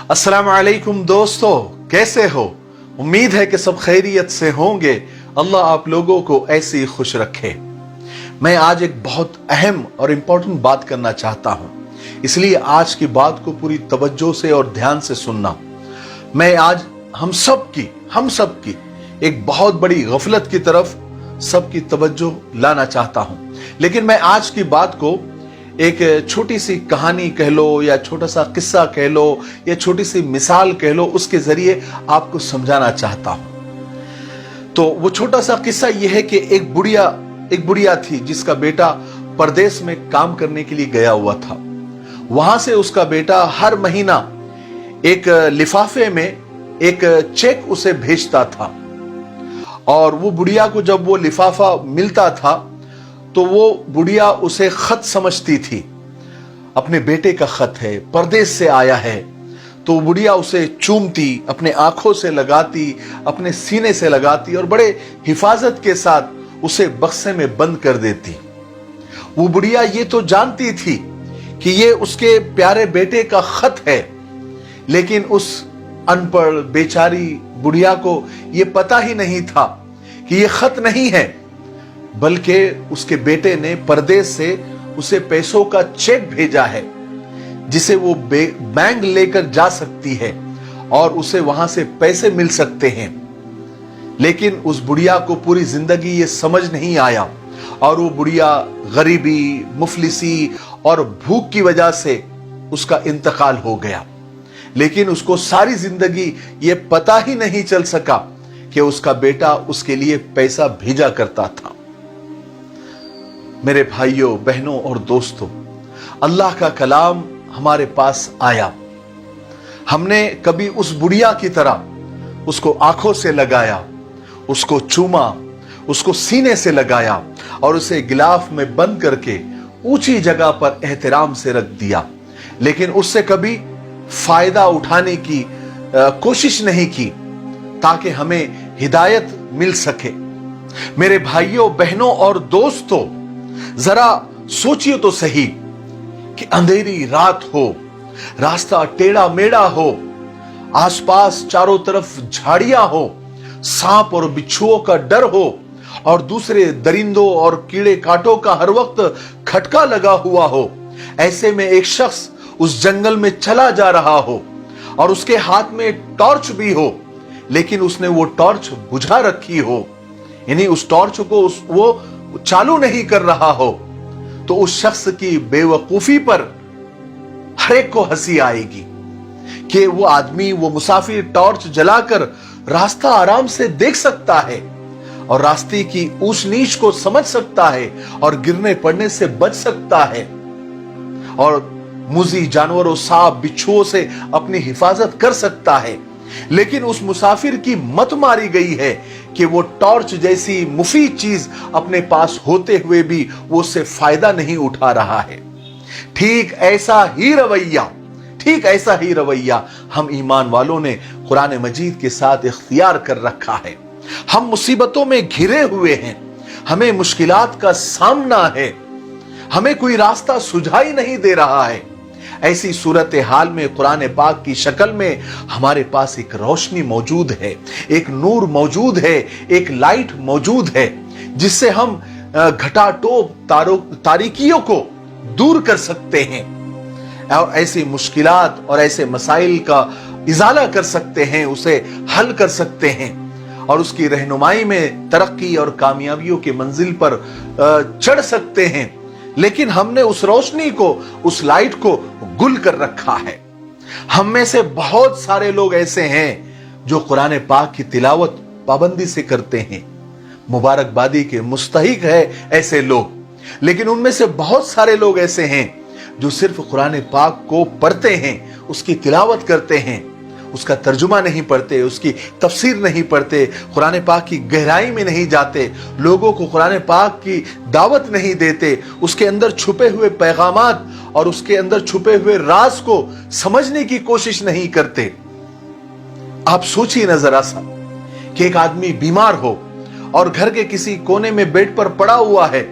अस्सलाम वालेकुम दोस्तों, कैसे हो? उम्मीद है कि सब खैरियत से होंगे। अल्लाह आप लोगों को ऐसे ही खुश रखे। मैं आज एक बहुत अहम और इंपॉर्टेंट बात करना चाहता हूं, इसलिए आज की बात को पूरी तवज्जो से और ध्यान से सुनना। मैं आज हम सब की एक बहुत बड़ी गफलत की तरफ सबकी तवज्जो लाना चाहता हूं। लेकिन मैं आज की बात को एक छोटी सी कहानी कह लो या छोटा सा किस्सा कह लो या छोटी सी मिसाल कह लो, उसके जरिए आपको समझाना चाहता हूं। तो वो छोटा सा किस्सा यह है कि एक बुढ़िया थी जिसका बेटा परदेश में काम करने के लिए गया हुआ था। वहां से उसका बेटा हर महीना एक लिफाफे में एक चेक उसे भेजता था, और वो बुढ़िया को जब वो लिफाफा मिलता था तो वो बुढ़िया उसे खत समझती थी। अपने बेटे का खत है, परदेश से आया है। तो बुढ़िया उसे चूमती, अपने आंखों से लगाती, अपने सीने से लगाती और बड़े हिफाजत के साथ उसे बक्से में बंद कर देती। वो बुढ़िया ये तो जानती थी कि ये उसके प्यारे बेटे का खत है, लेकिन उस अनपढ़ बेचारी बुढ़िया को ये पता ही नहीं था कि ये खत नहीं है, बल्कि उसके बेटे ने परदेश से उसे पैसों का चेक भेजा है जिसे वो बैंक लेकर जा सकती है और उसे वहां से पैसे मिल सकते हैं। लेकिन उस बुढ़िया को पूरी जिंदगी ये समझ नहीं आया और वो बुढ़िया गरीबी, मुफलिसी और भूख की वजह से उसका इंतकाल हो गया। लेकिन उसको सारी जिंदगी ये पता ही नहीं चल सका कि उसका बेटा उसके लिए पैसा भेजा करता था। मेरे भाइयों, बहनों और दोस्तों, अल्लाह का कलाम हमारे पास आया। हमने कभी उस बुढ़िया की तरह उसको आंखों से लगाया, उसको चूमा, उसको सीने से लगाया और उसे गिलाफ में बंद करके ऊंची जगह पर एहतराम से रख दिया, लेकिन उससे कभी फायदा उठाने की कोशिश नहीं की ताकि हमें हिदायत मिल सके। मेरे भाइयों, बहनों और दोस्तों, जरा सोचिए तो सही कि अंधेरी रात हो, रास्ता टेढ़ा मेढ़ा हो, आसपास चारों तरफ झाड़ियां हो, सांप और बिच्छुओं का डर हो और दूसरे दरिंदों और कीड़े कांटों का हर वक्त खटका लगा हुआ हो। ऐसे में एक शख्स उस जंगल में चला जा रहा हो और उसके हाथ में टॉर्च भी हो, लेकिन उसने वो टॉर्च बुझा रखी हो, यानी उस टॉर्च को वो चालू नहीं कर रहा हो, तो उस शख्स की बेवकूफी पर हर एक को हंसी आएगी कि वो आदमी, वो मुसाफिर टॉर्च जलाकर रास्ता आराम से देख सकता है और रास्ते की ऊंच नीच को समझ सकता है और गिरने पड़ने से बच सकता है और मुजी जानवरों, सांप, बिच्छुओं से अपनी हिफाजत कर सकता है। लेकिन उस मुसाफिर की मत मारी गई है कि वो टॉर्च जैसी मुफीद चीज अपने पास होते हुए भी वो उससे फायदा नहीं उठा रहा है। ठीक ऐसा ही रवैया हम ईमान वालों ने कुरान मजीद के साथ इख्तियार कर रखा है। हम मुसीबतों में घिरे हुए हैं, हमें मुश्किलात का सामना है, हमें कोई रास्ता सुझाई नहीं दे रहा है। ऐसी सूरत हाल में कुरान पाक की शक्ल में हमारे पास एक रोशनी मौजूद है, एक नूर मौजूद है, एक लाइट मौजूद है, जिससे हम घटाटोप तारीकियों को दूर कर सकते हैं और ऐसी मुश्किलात और ऐसे मसाइल का इजाला कर सकते हैं, उसे हल कर सकते हैं और उसकी रहनुमाई में तरक्की और कामयाबियों की मंजिल पर चढ़ सकते हैं। लेकिन हमने उस रोशनी को, उस लाइट को गुल कर रखा है। हम में से बहुत सारे लोग ऐसे हैं जो कुरान पाक की तिलावत पाबंदी से करते हैं, मुबारकबादी के मुस्तहिक है ऐसे लोग। लेकिन उनमें से बहुत सारे लोग ऐसे हैं जो सिर्फ कुरान पाक को पढ़ते हैं, उसकी तिलावत करते हैं, उसका तर्जुमा नहीं पढ़ते, उसकी तफसीर नहीं पढ़ते, कुरान पाक की गहराई में नहीं जाते, लोगों को कुरान पाक की दावत नहीं देते, उसके अंदर छुपे हुए पैगामात और उसके अंदर छुपे हुए राज को समझने की कोशिश नहीं करते। आप सोचिए ना जरा सा कि एक आदमी बीमार हो और घर के किसी कोने में बेड पर पड़ा हुआ है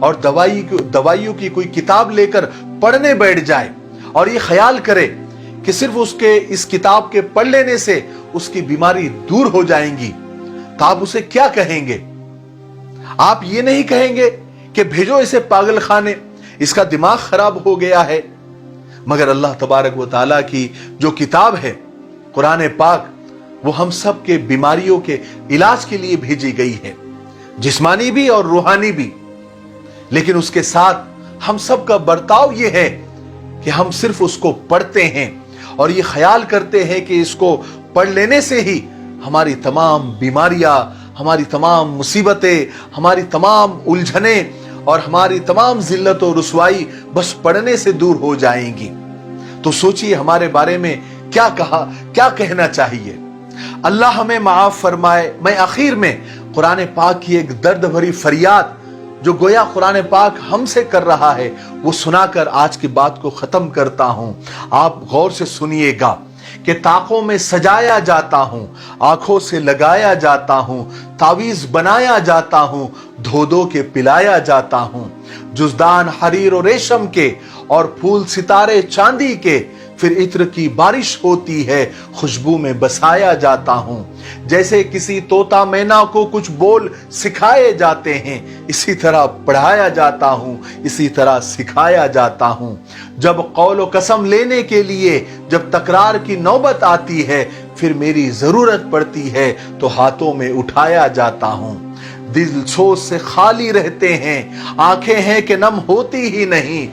और दवाइयों की कोई किताब लेकर पढ़ने बैठ जाए और ये ख्याल करे कि सिर्फ उसके इस किताब के पढ़ लेने से उसकी बीमारी दूर हो जाएंगी, तो आप उसे क्या कहेंगे? आप ये नहीं कहेंगे कि भेजो इसे पागल खाने, इसका दिमाग खराब हो गया है। मगर अल्लाह तबारक व तआला की जो किताब है कुरान पाक, वो हम सब के बीमारियों के इलाज के लिए भेजी गई है, जिस्मानी भी और रूहानी भी। लेकिन उसके साथ हम सब का बर्ताव ये है कि हम सिर्फ उसको पढ़ते हैं और ये ख्याल करते हैं कि इसको पढ़ लेने से ही हमारी तमाम बीमारियां, हमारी तमाम मुसीबतें, हमारी तमाम उलझनें और हमारी तमाम जिल्लत और रुसवाई बस पढ़ने से दूर हो जाएंगी। तो सोचिए हमारे बारे में क्या कहना चाहिए। अल्लाह हमें माफ फरमाए। मैं आखिर में कुरान पाक की एक दर्द भरी फरियाद जो गोया कुरान पाक हमसे कर रहा है वो सुनाकर आज की बात को खत्म करता हूं। आप गौर से सुनिएगा कि ताकों में सजाया जाता हूं, आंखों से लगाया जाता हूं, तावीज बनाया जाता हूं, धो धो के पिलाया जाता हूं, जुज़दान हरीर और रेशम के और फूल सितारे चांदी के, फिर इत्र की बारिश होती है, खुशबू में बसाया जाता हूं। जैसे किसी तोता मैना को कुछ बोल सिखाए जाते हैं, इसी तरह पढ़ाया जाता हूं, इसी तरह सिखाया जाता हूं। जब कौल कसम लेने के लिए जब तकरार की नौबत आती है, फिर मेरी जरूरत पड़ती है तो हाथों में उठाया जाता हूं। दिल सोच से खाली रहते हैं, आंखें हैं कि नम होती ही नहीं,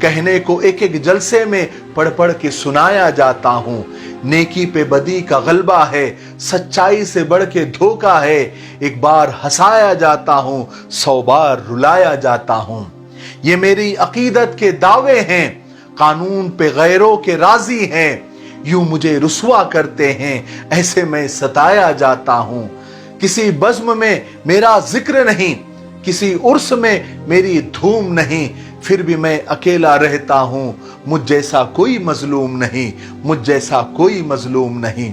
कहने को एक एक जलसे में पढ़ पढ़ के सुनाया जाता हूं। नेकी पे बदी का गलबा है, सच्चाई से बढ़ के धोखा है, एक बार हंसाया जाता हूं, 100 बार रुलाया जाता हूं। ये मेरी अकीदत के दावे हैं, कानून पे गैरों के राजी हैं, यूं मुझे रुसवा करते हैं, ऐसे मैं सताया जाता हूं। किसी बज़्म में मेरा जिक्र नहीं, किसी उर्स में मेरी धूम नहीं, फिर भी मैं अकेला रहता हूं, मुझ जैसा कोई मजलूम नहीं, मुझ जैसा कोई मजलूम नहीं।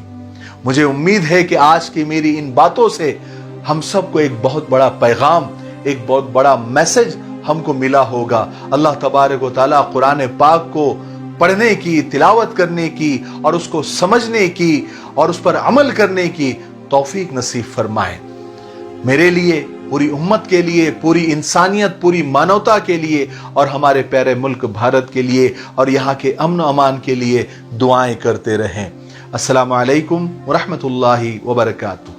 मुझे उम्मीद है कि आज की मेरी इन बातों से हम सबको एक बहुत बड़ा पैगाम, एक बहुत बड़ा मैसेज हमको मिला होगा। अल्लाह तबारक व तआला कुरान पाक को पढ़ने की, तिलावत करने की और उसको समझने की और उस पर अमल करने की तौफीक नसीब फरमाए। मेरे लिए, पूरी उम्मत के लिए, पूरी इंसानियत, पूरी मानवता के लिए और हमारे प्यारे मुल्क भारत के लिए और यहाँ के अमन अमान के लिए दुआएं करते रहें। अस्सलामु अलैकुम व रहमतुल्लाहि व बरकातुहू।